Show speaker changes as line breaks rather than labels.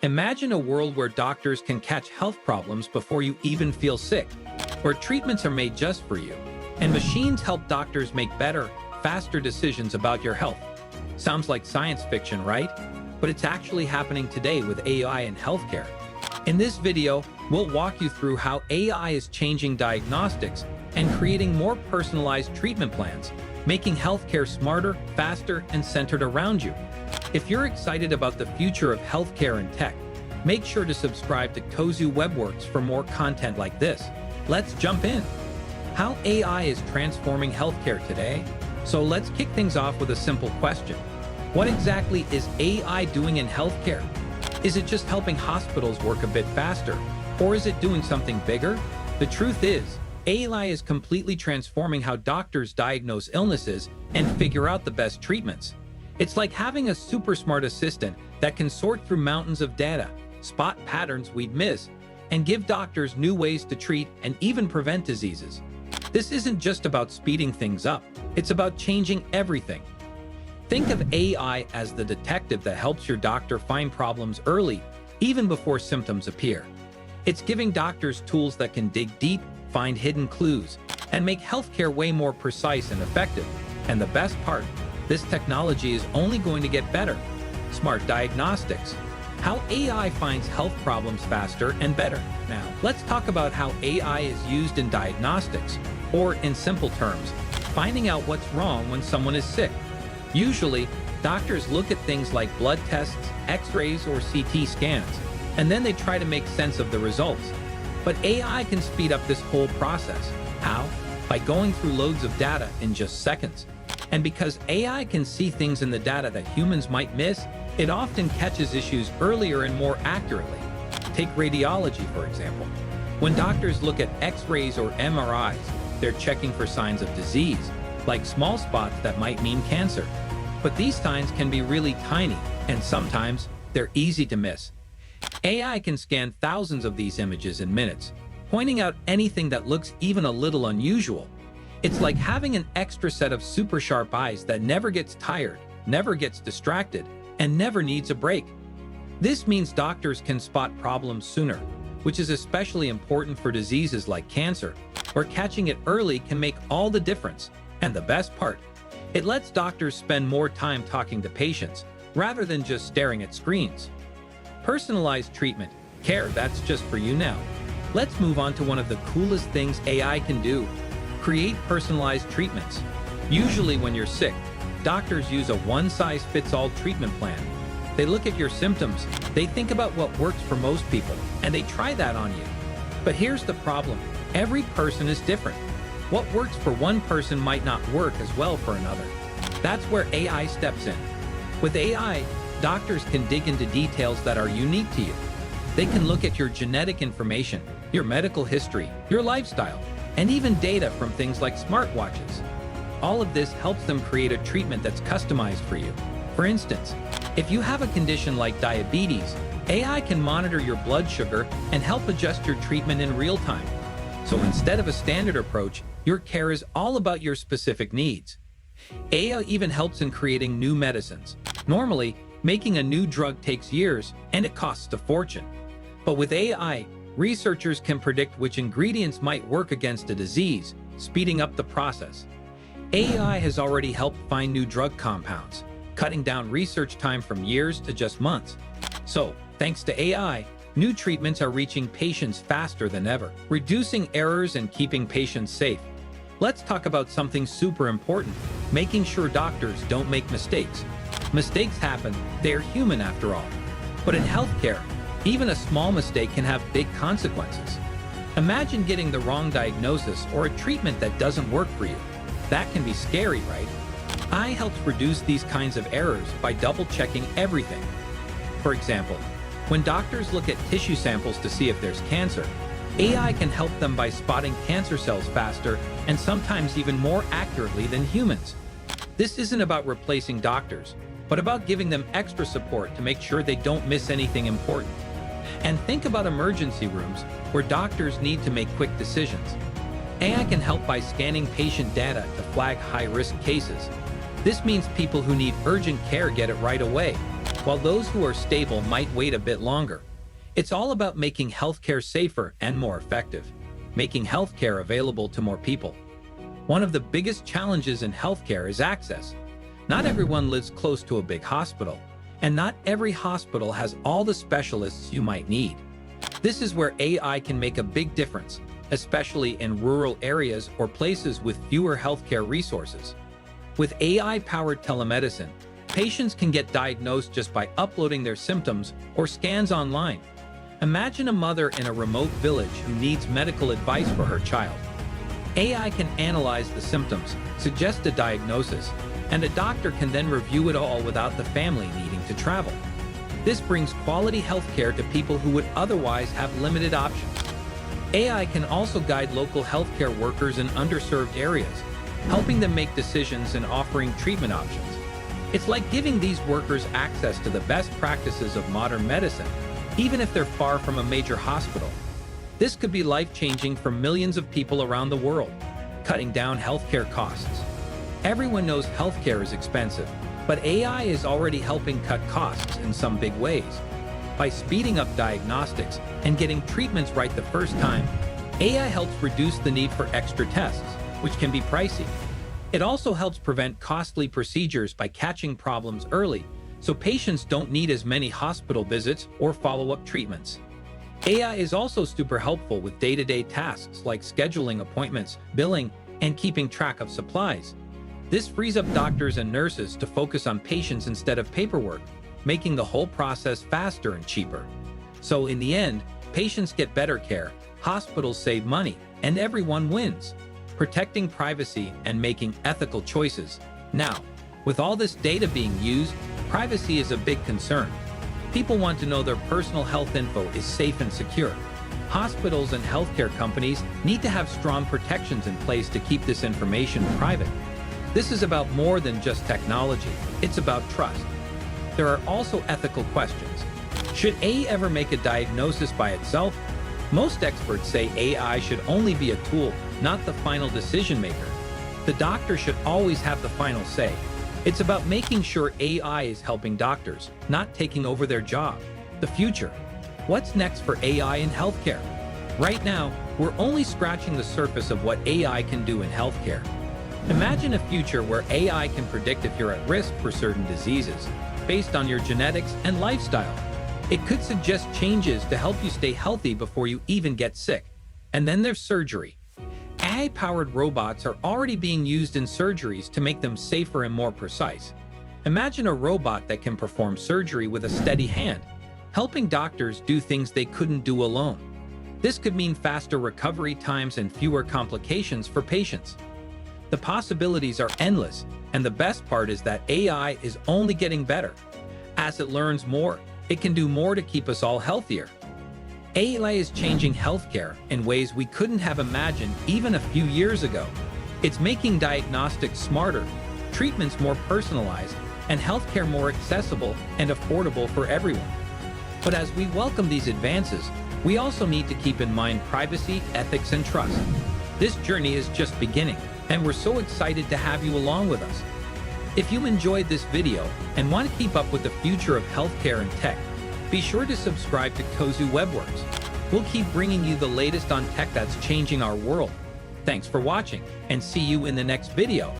Imagine a world where doctors can catch health problems before you even feel sick, where treatments are made just for you, and machines help doctors make better, faster decisions about your health. Sounds like science fiction, right? But it's actually happening today with AI in healthcare. In this video, we'll walk you through how AI is changing diagnostics and creating more personalized treatment plans, making healthcare smarter, faster, and centered around you. If you're excited about the future of healthcare and tech, make sure to subscribe to Kozu Webworks for more content like this. Let's jump in. How AI is transforming healthcare today? So let's kick things off with a simple question. What exactly is AI doing in healthcare? Is it just helping hospitals work a bit faster? Or is it doing something bigger? The truth is, AI is completely transforming how doctors diagnose illnesses and figure out the best treatments. It's like having a super smart assistant that can sort through mountains of data, spot patterns we'd miss, and give doctors new ways to treat and even prevent diseases. This isn't just about speeding things up, it's about changing everything. Think of AI as the detective that helps your doctor find problems early, even before symptoms appear. It's giving doctors tools that can dig deep, find hidden clues, and make healthcare way more precise and effective. And the best part, this technology is only going to get better. Smart diagnostics. How AI finds health problems faster and better. Now, let's talk about how AI is used in diagnostics, or in simple terms, finding out what's wrong when someone is sick. Usually, doctors look at things like blood tests, X-rays, or CT scans, and then they try to make sense of the results. But AI can speed up this whole process. How? By going through loads of data in just seconds. And because AI can see things in the data that humans might miss, it often catches issues earlier and more accurately. Take radiology, for example. When doctors look at X-rays or MRIs, they're checking for signs of disease, like small spots that might mean cancer. But these signs can be really tiny, and sometimes they're easy to miss. AI can scan thousands of these images in minutes, pointing out anything that looks even a little unusual. It's like having an extra set of super sharp eyes that never gets tired, never gets distracted, and never needs a break. This means doctors can spot problems sooner, which is especially important for diseases like cancer, where catching it early can make all the difference. And the best part, it lets doctors spend more time talking to patients, rather than just staring at screens. Personalized treatment, care that's just for you now. Let's move on to one of the coolest things AI can do. Create personalized treatments. Usually when you're sick, doctors use a one-size-fits-all treatment plan. They look at your symptoms, they think about what works for most people, and they try that on you. But here's the problem. Every person is different. What works for one person might not work as well for another. That's where AI steps in. With AI, doctors can dig into details that are unique to you. They can look at your genetic information, your medical history, your lifestyle, and even data from things like smartwatches. All of this helps them create a treatment that's customized for you. For instance, if you have a condition like diabetes, AI can monitor your blood sugar and help adjust your treatment in real time. So instead of a standard approach, your care is all about your specific needs. AI even helps in creating new medicines. Normally, making a new drug takes years and it costs a fortune. But with AI, researchers can predict which ingredients might work against a disease, speeding up the process. AI has already helped find new drug compounds, cutting down research time from years to just months. So, thanks to AI, new treatments are reaching patients faster than ever, reducing errors and keeping patients safe. Let's talk about something super important, making sure doctors don't make mistakes. Mistakes happen, they're human after all. But in healthcare, even a small mistake can have big consequences. Imagine getting the wrong diagnosis or a treatment that doesn't work for you. That can be scary, right? AI helps reduce these kinds of errors by double-checking everything. For example, when doctors look at tissue samples to see if there's cancer, AI can help them by spotting cancer cells faster and sometimes even more accurately than humans. This isn't about replacing doctors, but about giving them extra support to make sure they don't miss anything important. And think about emergency rooms where doctors need to make quick decisions. AI can help by scanning patient data to flag high-risk cases. This means people who need urgent care get it right away. while those who are stable might wait a bit longer. It's all about making healthcare safer and more effective, making healthcare available to more people. One of the biggest challenges in healthcare is access. Not everyone lives close to a big hospital, and not every hospital has all the specialists you might need. This is where AI can make a big difference, especially in rural areas or places with fewer healthcare resources. With AI-powered telemedicine, patients can get diagnosed just by uploading their symptoms or scans online. Imagine a mother in a remote village who needs medical advice for her child. AI can analyze the symptoms, suggest a diagnosis, and a doctor can then review it all without the family needing to travel. This brings quality healthcare to people who would otherwise have limited options. AI can also guide local healthcare workers in underserved areas, helping them make decisions and offering treatment options. It's like giving these workers access to the best practices of modern medicine, even if they're far from a major hospital. This could be life-changing for millions of people around the world, cutting down healthcare costs. Everyone knows healthcare is expensive, but AI is already helping cut costs in some big ways. By speeding up diagnostics and getting treatments right the first time, AI helps reduce the need for extra tests, which can be pricey. It also helps prevent costly procedures by catching problems early, so patients don't need as many hospital visits or follow-up treatments. AI is also super helpful with day-to-day tasks like scheduling appointments, billing, and keeping track of supplies. This frees up doctors and nurses to focus on patients instead of paperwork, making the whole process faster and cheaper. So in the end, patients get better care, hospitals save money, and everyone wins, protecting privacy and making ethical choices. Now, with all this data being used, privacy is a big concern. People want to know their personal health info is safe and secure. Hospitals and healthcare companies need to have strong protections in place to keep this information private. This is about more than just technology, it's about trust. There are also ethical questions. Should AI ever make a diagnosis by itself? Most experts say AI should only be a tool, not the final decision maker. The doctor should always have the final say. It's about making sure AI is helping doctors, not taking over their job. The future. What's next for AI in healthcare? Right now, we're only scratching the surface of what AI can do in healthcare. Imagine a future where AI can predict if you're at risk for certain diseases, based on your genetics and lifestyle. It could suggest changes to help you stay healthy before you even get sick. And then there's surgery. AI-powered robots are already being used in surgeries to make them safer and more precise. Imagine a robot that can perform surgery with a steady hand, helping doctors do things they couldn't do alone. This could mean faster recovery times and fewer complications for patients. The possibilities are endless, and the best part is that AI is only getting better. As it learns more, it can do more to keep us all healthier. AI is changing healthcare in ways we couldn't have imagined even a few years ago. It's making diagnostics smarter, treatments more personalized, and healthcare more accessible and affordable for everyone. But as we welcome these advances, we also need to keep in mind privacy, ethics, and trust. This journey is just beginning, and we're so excited to have you along with us. If you enjoyed this video and want to keep up with the future of healthcare and tech, be sure to subscribe to Kozu Webworks. We'll keep bringing you the latest on tech that's changing our world. Thanks for watching, and see you in the next video.